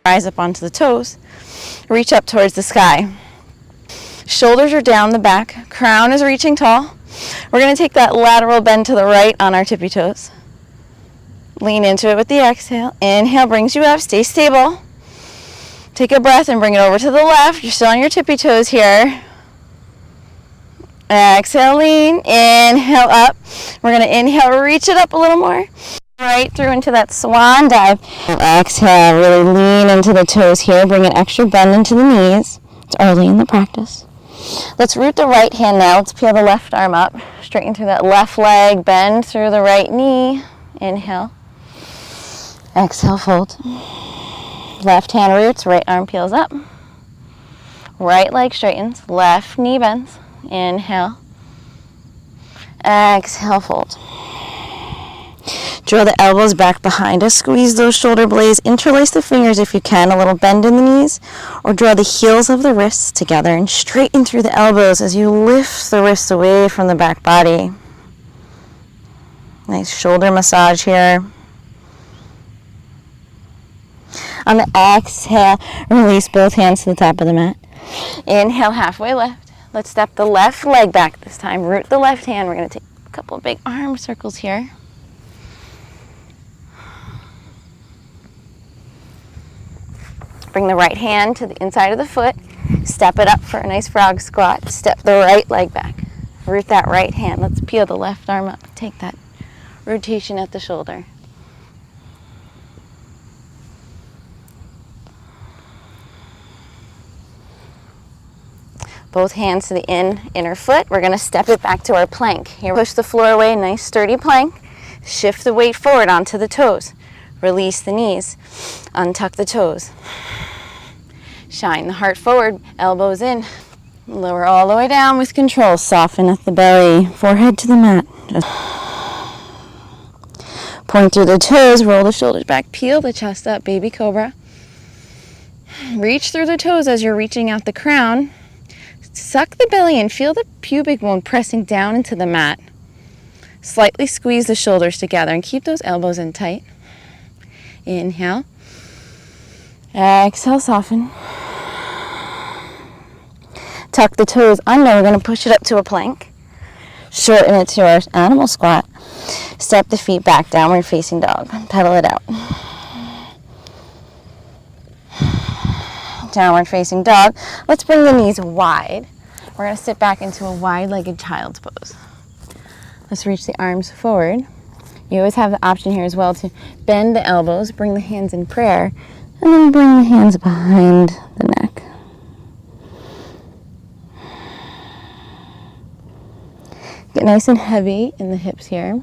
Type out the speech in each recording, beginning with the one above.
Rise up onto the toes. Reach up towards the sky. Shoulders are down the back. Crown is reaching tall. We're going to take that lateral bend to the right on our tippy toes. Lean into it with the exhale. Inhale brings you up. Stay stable. Take a breath and bring it over to the left. You're still on your tippy toes here. Exhale, lean. Inhale up. We're going to inhale, reach it up a little more. Right through into that swan dive. Exhale, really lean into the toes here. Bring an extra bend into the knees. It's early in the practice. Let's root the right hand now. Let's peel the left arm up. Straighten through that left leg. Bend through the right knee. Inhale. Exhale, fold. Left hand roots, right arm peels up. Right leg straightens, left knee bends. Inhale. Exhale, fold. Draw the elbows back behind us. Squeeze those shoulder blades. Interlace the fingers if you can. A little bend in the knees. Or draw the heels of the wrists together and straighten through the elbows as you lift the wrists away from the back body. Nice shoulder massage here. On the exhale, release both hands to the top of the mat. Inhale, halfway lift. Let's step the left leg back this time. Root the left hand. We're going to take a couple of big arm circles here. Bring the right hand to the inside of the foot. Step it up for a nice frog squat. Step the right leg back. Root that right hand. Let's peel the left arm up. Take that rotation at the shoulder. Both hands to the inner foot. We're going to step it back to our plank. Here, push the floor away, nice sturdy plank. Shift the weight forward onto the toes. Release the knees. Untuck the toes. Shine the heart forward, elbows in. Lower all the way down with control. Soften at the belly, forehead to the mat. Just point through the toes, roll the shoulders back, peel the chest up, baby cobra. Reach through the toes as you're reaching out the crown. Suck the belly and feel the pubic bone pressing down into the mat. Slightly squeeze the shoulders together and keep those elbows in tight. Inhale. Exhale, soften. Tuck the toes under. We're going to push it up to a plank. Shorten it to our animal squat. Step the feet back, downward facing dog. Pedal it out. Downward facing dog. Let's bring the knees wide. We're going to sit back into a wide-legged child's pose. Let's reach the arms forward. You always have the option here as well to bend the elbows, bring the hands in prayer, and then bring the hands behind the neck. Get nice and heavy in the hips here.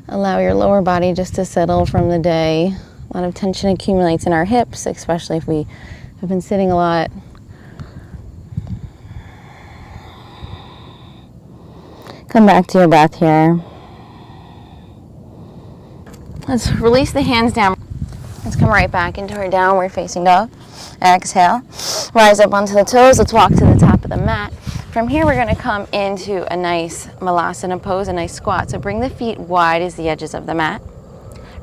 Allow your lower body just to settle from the day. A lot of tension accumulates in our hips, especially if we have been sitting a lot. Come back to your breath here. Let's release the hands down. Let's come right back into our downward facing dog. Exhale. Rise up onto the toes. Let's walk to the top of the mat. From here, we're going to come into a nice malasana pose, a nice squat. So bring the feet wide as the edges of the mat.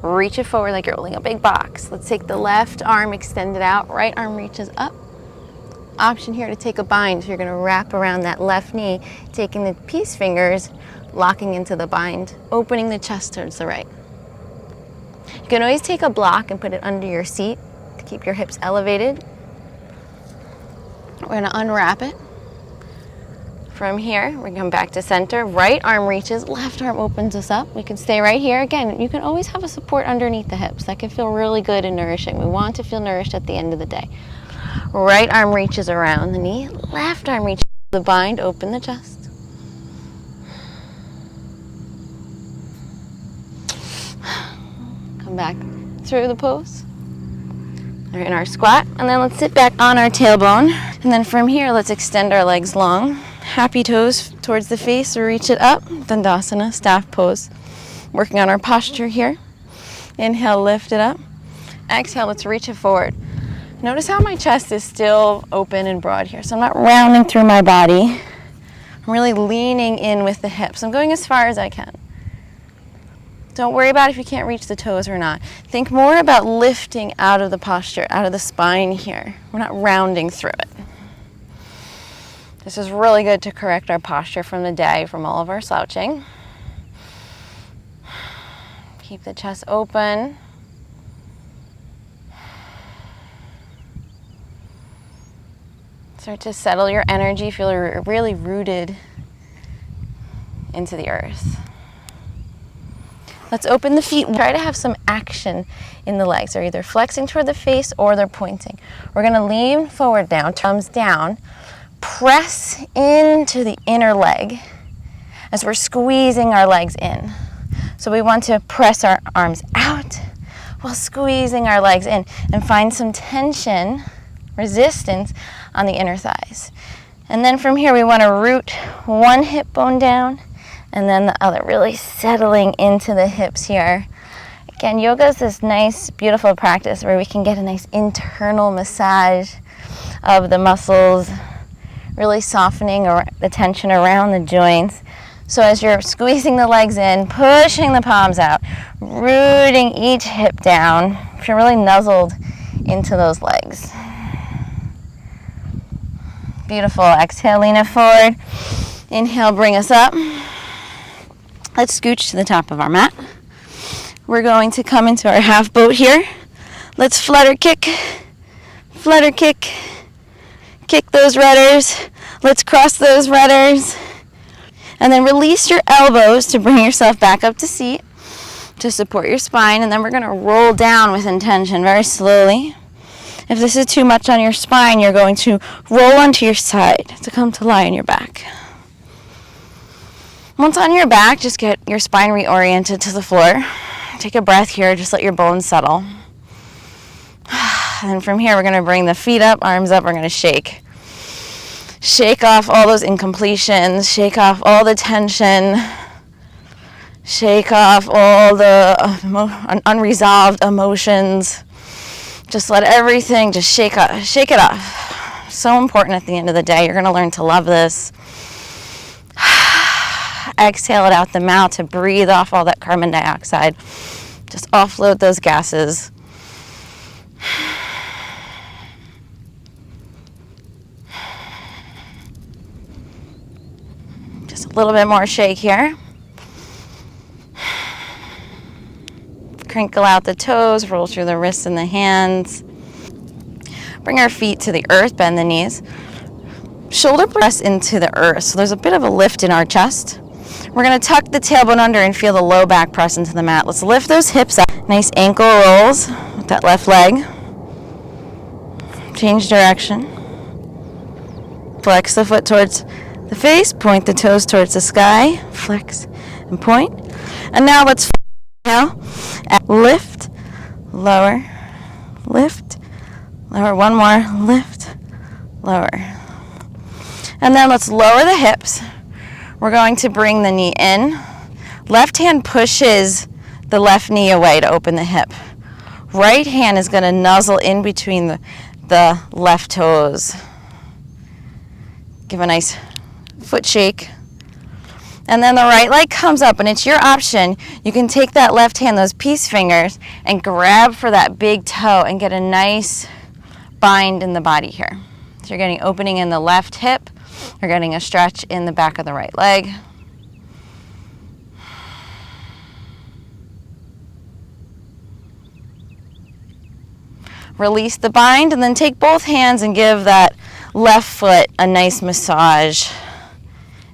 Reach it forward like you're holding a big box. Let's take the left arm extended out. Right arm reaches up. Option here to take a bind. So you're going to wrap around that left knee, taking the peace fingers, locking into the bind, opening the chest towards the right. You can always take a block and put it under your seat to keep your hips elevated. We're going to unwrap it. From here, we come back to center. Right arm reaches, left arm opens us up. We can stay right here. Again, you can always have a support underneath the hips. That can feel really good and nourishing. We want to feel nourished at the end of the day. Right arm reaches around the knee. Left arm reaches the bind, open the chest. Come back through the pose. We're in our squat, and then let's sit back on our tailbone. And then from here, let's extend our legs long. Happy toes towards the face, reach it up. Dandasana, staff pose. Working on our posture here. Inhale, lift it up. Exhale, let's reach it forward. Notice how my chest is still open and broad here. So I'm not rounding through my body. I'm really leaning in with the hips. I'm going as far as I can. Don't worry about if you can't reach the toes or not. Think more about lifting out of the posture, out of the spine here. We're not rounding through it. This is really good to correct our posture from the day, from all of our slouching. Keep the chest open. Start to settle your energy, feel really rooted into the earth. Let's open the feet. Try to have some action in the legs. They're either flexing toward the face or they're pointing. We're going to lean forward now, thumbs down. Press into the inner leg as we're squeezing our legs in. So we want to press our arms out while squeezing our legs in and find some tension, resistance on the inner thighs. And then from here we want to root one hip bone down and then the other, really settling into the hips here. Again, yoga is this nice, beautiful practice where we can get a nice internal massage of the muscles, really softening the tension around the joints. So as you're squeezing the legs in, pushing the palms out, rooting each hip down, if you're really nuzzled into those legs. Beautiful. Exhale, lean it forward. Inhale, bring us up. Let's scooch to the top of our mat. We're going to come into our half boat here. Let's flutter kick, kick those rudders. Let's cross those rudders. And then release your elbows to bring yourself back up to seat to support your spine. And then we're going to roll down with intention very slowly. If this is too much on your spine, you're going to roll onto your side to come to lie on your back. Once on your back, just get your spine reoriented to the floor. Take a breath here, just let your bones settle. And from here, we're going to bring the feet up, arms up, we're going to shake. Shake off all those incompletions, shake off all the tension, shake off all the unresolved emotions. Just let everything just shake it off. So important at the end of the day. You're going to learn to love this. Exhale it out the mouth to breathe off all that carbon dioxide. Just offload those gases. Just a little bit more shake here. Crinkle out the toes, roll through the wrists and the hands. Bring our feet to the earth, bend the knees. Shoulder press into the earth, so there's a bit of a lift in our chest. We're going to tuck the tailbone under and feel the low back press into the mat. Let's lift those hips up. Nice ankle rolls with that left leg. Change direction. Flex the foot towards the face, point the toes towards the sky. Flex and point. And now let's lift, lower, lift, lower. One more, lift, lower. And then let's lower the hips. We're going to bring the knee in. Left hand pushes the left knee away to open the hip. Right hand is going to nuzzle in between the left toes. Give a nice foot shake. And then the right leg comes up, and it's your option. You can take that left hand, those peace fingers, and grab for that big toe and get a nice bind in the body here. So you're getting opening in the left hip. You're getting a stretch in the back of the right leg. Release the bind, and then take both hands and give that left foot a nice massage.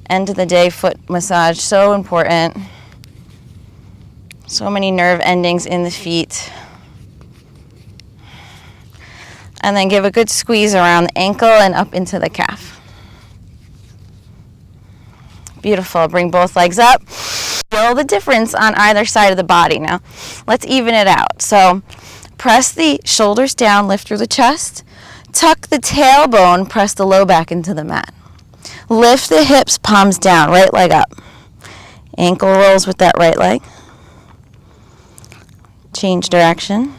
End of the day foot massage, so important. So many nerve endings in the feet. And then give a good squeeze around the ankle and up into the calf. Beautiful. Bring both legs up. Feel the difference on either side of the body. Now, let's even it out. So, press the shoulders down, lift through the chest. Tuck the tailbone, press the low back into the mat. Lift the hips, palms down, right leg up. Ankle rolls with that right leg. Change direction.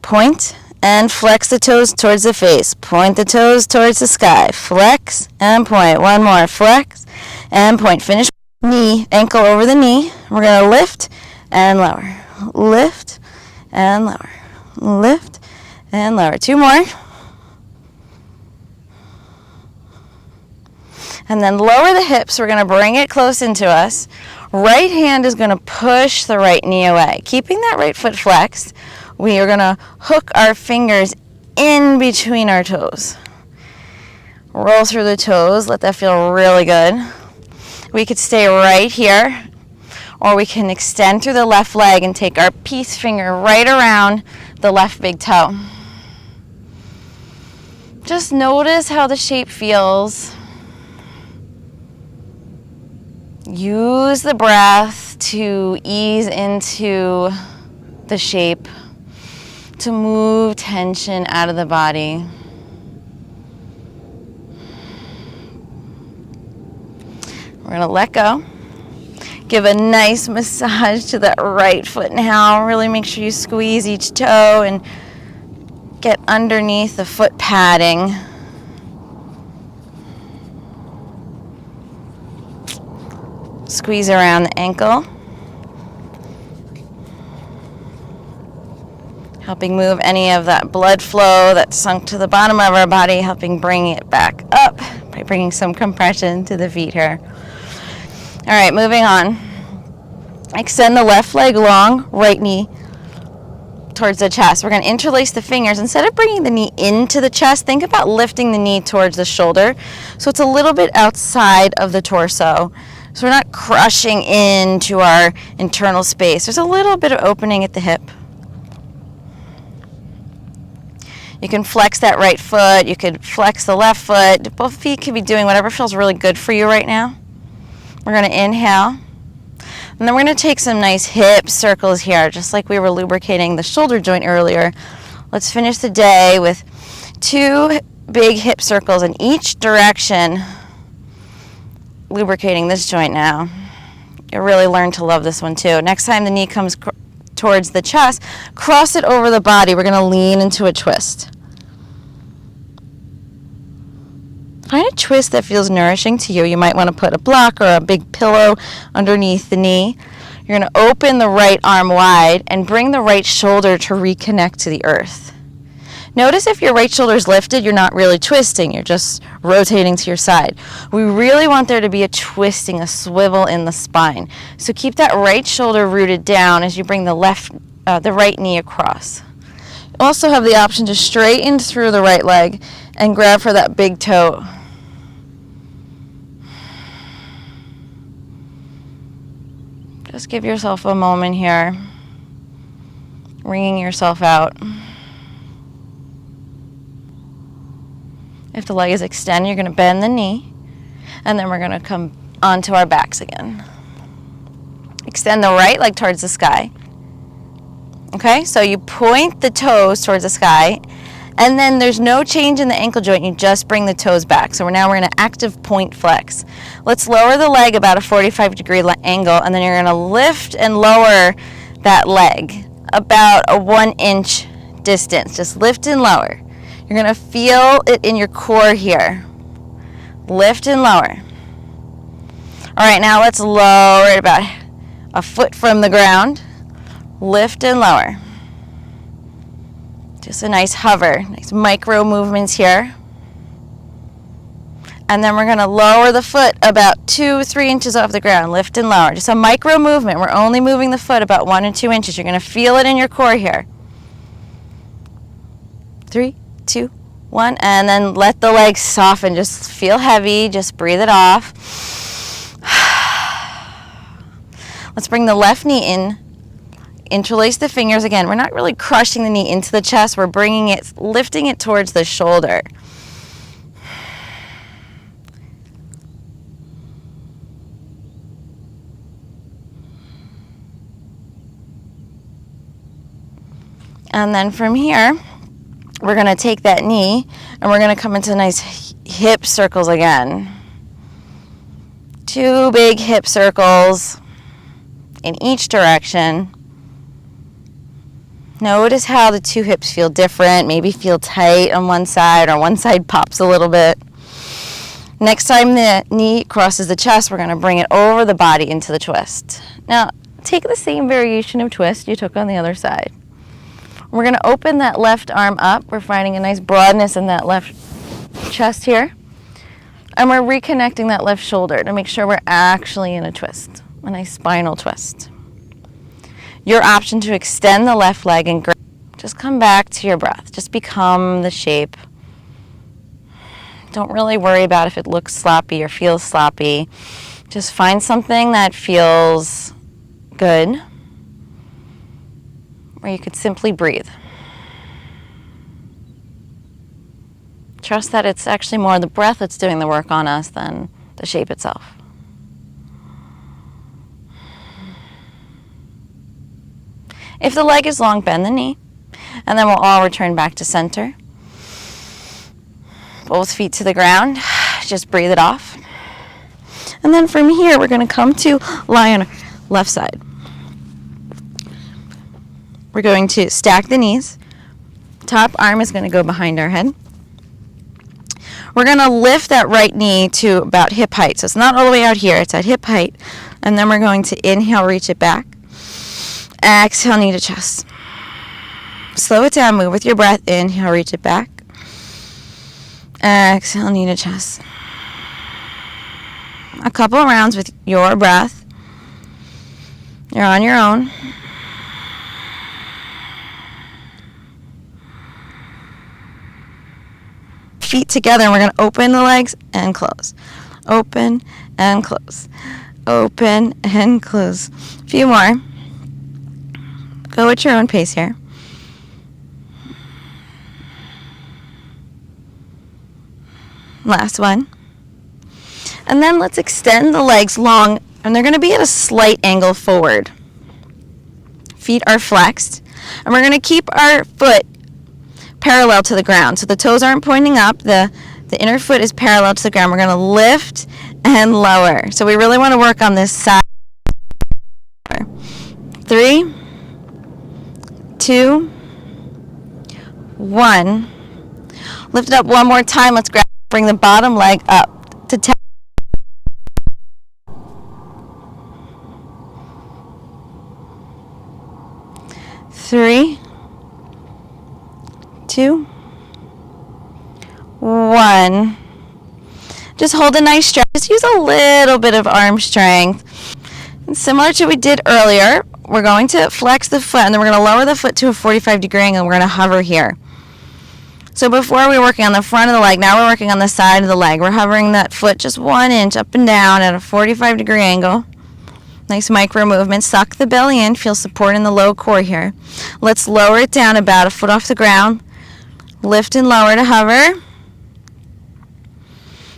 Point and flex the toes towards the face. Point the toes towards the sky. Flex and point. One more. Flex and point. Finish. knee, ankle over the knee. We're going to lift and lower. Lift and lower. Lift and lower. 2 more. And then lower the hips. We're going to bring it close into us. Right hand is going to push the right knee away. Keeping that right foot flexed, we are going to hook our fingers in between our toes. Roll through the toes. Let that feel really good. We could stay right here, or we can extend through the left leg and take our peace finger right around the left big toe. Just notice how the shape feels. Use the breath to ease into the shape, to move tension out of the body. We're going to let go. Give a nice massage to that right foot now. Really make sure you squeeze each toe and get underneath the foot padding. Squeeze around the ankle, helping move any of that blood flow that sunk to the bottom of our body, helping bring it back up by bringing some compression to the feet here. All right, moving on. Extend the left leg long, right knee towards the chest. We're going to interlace the fingers. Instead of bringing the knee into the chest, think about lifting the knee towards the shoulder, so it's a little bit outside of the torso. So we're not crushing into our internal space. There's a little bit of opening at the hip. You can flex that right foot. You could flex the left foot. Both feet could be doing whatever feels really good for you right now. We're going to inhale. And then we're going to take some nice hip circles here, just like we were lubricating the shoulder joint earlier. Let's finish the day with 2 big hip circles in each direction, lubricating this joint now. You'll really learn to love this one too. Next time the knee comes towards the chest, cross it over the body. We're going to lean into a twist. Find a twist that feels nourishing to you. You might want to put a block or a big pillow underneath the knee. You're going to open the right arm wide and bring the right shoulder to reconnect to the earth. Notice if your right shoulder is lifted, you're not really twisting. You're just rotating to your side. We really want there to be a twisting, a swivel in the spine. So keep that right shoulder rooted down as you bring the right knee across. You also have the option to straighten through the right leg and grab for that big toe. Just give yourself a moment here, wringing yourself out. If the leg is extended, you're going to bend the knee, and then we're going to come onto our backs again. Extend the right leg towards the sky. Okay, so you point the toes towards the sky, and then there's no change in the ankle joint. You just bring the toes back. So now we're in an active point flex. Let's lower the leg about a 45-degree angle, and then you're going to lift and lower that leg about a 1-inch distance. Just lift and lower. You're going to feel it in your core here. Lift and lower. All right, now let's lower it about a foot from the ground. Lift and lower. Just a nice hover, nice micro movements here. And then we're going to lower the foot about 2-3 inches off the ground. Lift and lower. Just a micro movement. We're only moving the foot about 1 or 2 inches. You're going to feel it in your core here. 3, 2, 1, and then let the legs soften. Just feel heavy. Just breathe it off. Let's bring the left knee in. Interlace the fingers again. We're not really crushing the knee into the chest. We're bringing it, lifting it towards the shoulder. And then from here, we're going to take that knee and we're going to come into nice hip circles again. 2 big hip circles in each direction. Notice how the 2 hips feel different. Maybe feel tight on one side or one side pops a little bit. Next time the knee crosses the chest, we're going to bring it over the body into the twist. Now, take the same variation of twist you took on the other side. We're going to open that left arm up. We're finding a nice broadness in that left chest here. And we're reconnecting that left shoulder to make sure we're actually in a twist, a nice spinal twist. Your option to extend the left leg and just come back to your breath. Just become the shape. Don't really worry about if it looks sloppy or feels sloppy. Just find something that feels good, where you could simply breathe. Trust that it's actually more the breath that's doing the work on us than the shape itself. If the leg is long, bend the knee, and then we'll all return back to center. Both feet to the ground, just breathe it off. And then from here, we're going to come to lie on our left side. We're going to stack the knees. Top arm is going to go behind our head. We're going to lift that right knee to about hip height. So it's not all the way out here, it's at hip height. And then we're going to inhale, reach it back. Exhale, knee to chest. Slow it down, move with your breath. Inhale, reach it back. Exhale, knee to chest. A couple of rounds with your breath. You're on your own. Feet together, and we're going to open the legs and close. Open and close. Open and close. A few more. Go at your own pace here. Last one. And then let's extend the legs long, and they're going to be at a slight angle forward. Feet are flexed, and we're going to keep our foot parallel to the ground. So the toes aren't pointing up. The inner foot is parallel to the ground. We're going to lift and lower. So we really want to work on this side. 3, 2, 1. Lift it up one more time. Let's bring the bottom leg up to 10. 3, 2, 1. Just hold a nice stretch. Just use a little bit of arm strength. And similar to what we did earlier, we're going to flex the foot, and then we're going to lower the foot to a 45-degree angle, and we're going to hover here. So before we were working on the front of the leg, now we're working on the side of the leg. We're hovering that foot just 1 inch up and down at a 45-degree angle. Nice micro movement. Suck the belly in. Feel support in the low core here. Let's lower it down about a foot off the ground. Lift and lower to hover.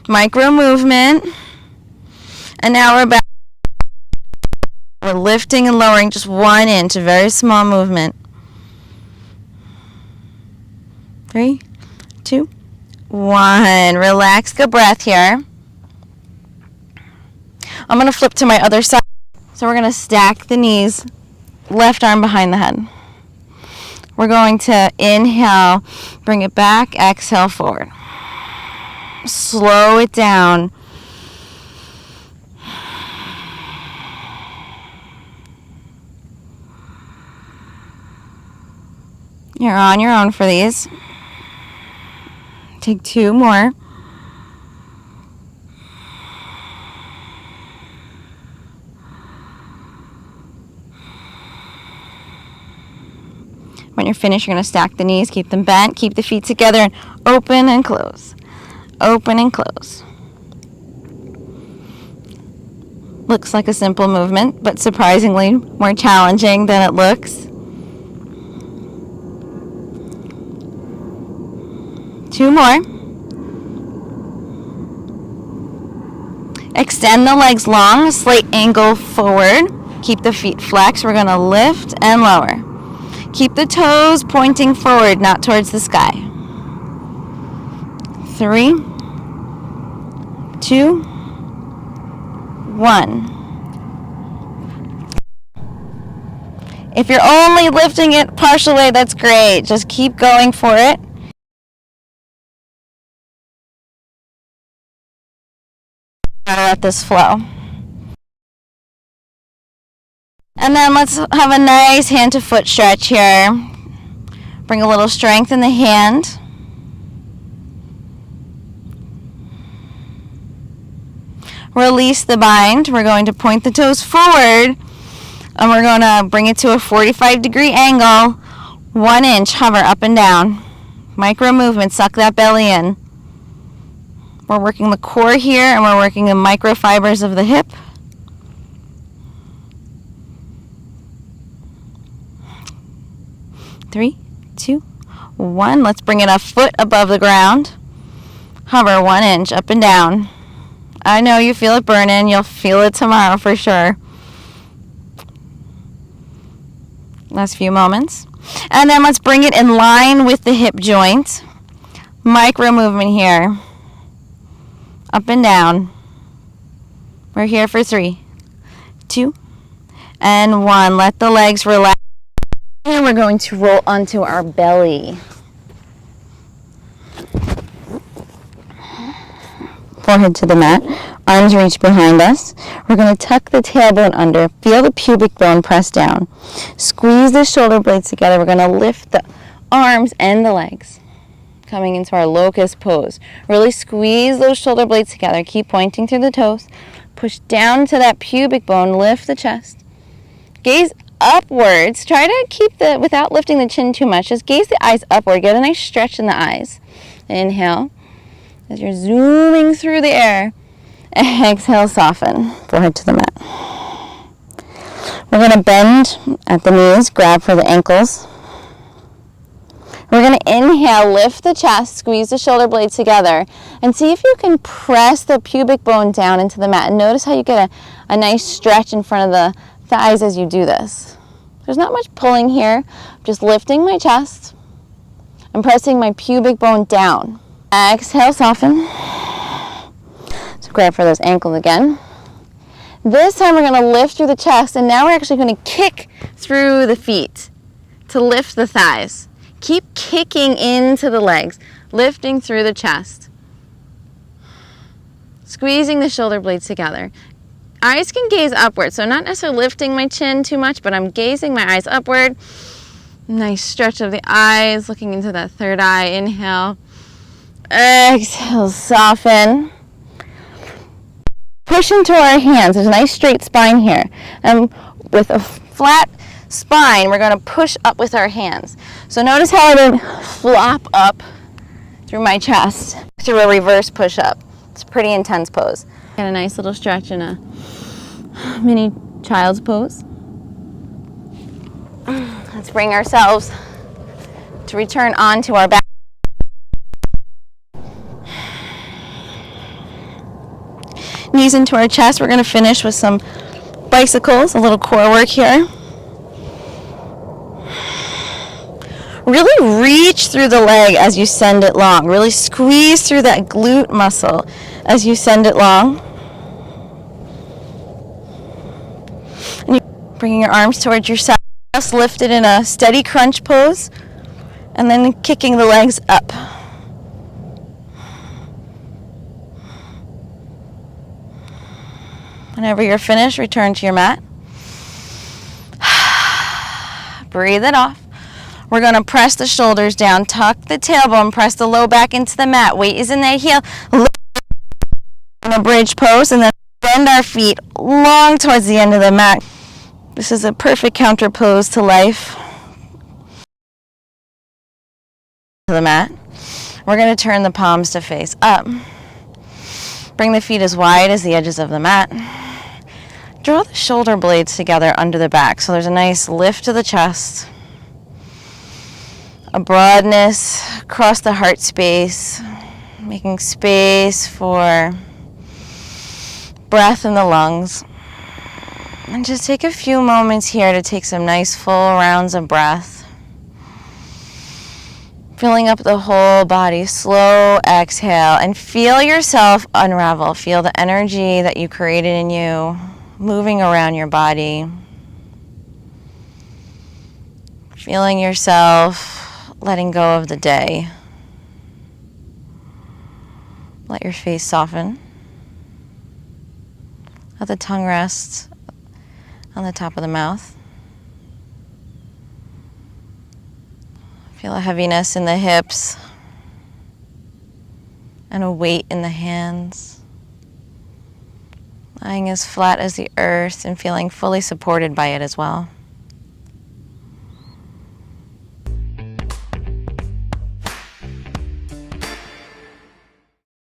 Micro movement. And now we're back. We're lifting and lowering just 1 inch. A very small movement. 3, 2, 1. Relax the breath here. I'm going to flip to my other side. So we're going to stack the knees, left arm behind the head. We're going to inhale, bring it back, exhale forward. Slow it down. You're on your own for these. Take 2 more. When you're finished, you're going to stack the knees, keep them bent, keep the feet together, and open and close. Open and close. Looks like a simple movement, but surprisingly more challenging than it looks. 2 more. Extend the legs long, a slight angle forward. Keep the feet flexed. We're going to lift and lower. Keep the toes pointing forward, not towards the sky. 3, 2, 1. If you're only lifting it partial way, that's great. Just keep going for it. let this flow. And then let's have a nice hand to foot stretch here. Bring a little strength in the hand. Release the bind. We're going to point the toes forward, and we're going to bring it to a 45-degree angle. 1 inch, hover up and down. Micro movement, suck that belly in. We're working the core here, and we're working the microfibers of the hip. Three, 2, 1. Let's bring it a foot above the ground. Hover 1 inch up and down. I know you feel it burning. You'll feel it tomorrow for sure. Last few moments. And then let's bring it in line with the hip joint. Micro movement here. Up and down. We're here for 3, 2, and 1. Let the legs relax. And we're going to roll onto our belly. Forehead to the mat, arms reach behind us. We're going to tuck the tailbone under, feel the pubic bone press down. Squeeze the shoulder blades together. We're going to lift the arms and the legs, coming into our locust pose. Really squeeze those shoulder blades together. Keep pointing through the toes. Push down to that pubic bone, lift the chest. Gaze upwards. Try to keep without lifting the chin too much, just gaze the eyes upward. Get a nice stretch in the eyes. Inhale. As you're zooming through the air, exhale, soften, forehead to the mat. We're going to bend at the knees, grab for the ankles. We're going to inhale, lift the chest, squeeze the shoulder blades together, and see if you can press the pubic bone down into the mat. And notice how you get a nice stretch in front of the thighs as you do this. There's not much pulling here, just lifting my chest and pressing my pubic bone down. Exhale, soften. So grab for those ankles again. This time we're going to lift through the chest, and now we're actually going to kick through the feet to lift the thighs. Keep kicking into the legs, lifting through the chest. Squeezing the shoulder blades together. Eyes can gaze upward, so not necessarily lifting my chin too much, but I'm gazing my eyes upward. Nice stretch of the eyes, looking into that third eye. Inhale. Exhale, soften. Push into our hands. There's a nice straight spine here. And with a flat spine, we're going to push up with our hands. So notice how I didn't flop up through my chest through a reverse push-up. It's a pretty intense pose. Get a nice little stretch in a mini child's pose. Let's bring ourselves to return onto our back. Knees into our chest. We're going to finish with some bicycles, a little core work here. Really reach through the leg as you send it long. Really squeeze through that glute muscle as you send it long. And you're bringing your arms towards your side. Just lifted in a steady crunch pose, and then kicking the legs up. Whenever you're finished, return to your mat. Breathe it off. We're going to press the shoulders down, tuck the tailbone, press the low back into the mat. Weight is in that heel. Lift in a bridge pose, and then bend our feet long towards the end of the mat. This is a perfect counter pose to life. To the mat. We're going to turn the palms to face up. Bring the feet as wide as the edges of the mat. Draw the shoulder blades together under the back, so there's a nice lift to the chest. A broadness across the heart space, making space for breath in the lungs. And just take a few moments here to take some nice full rounds of breath. Filling up the whole body, slow exhale, and feel yourself unravel. Feel the energy that you created in you moving around your body. Feeling yourself letting go of the day. Let your face soften. Let the tongue rest on the top of the mouth. Feel a heaviness in the hips and a weight in the hands. Lying as flat as the earth and feeling fully supported by it as well.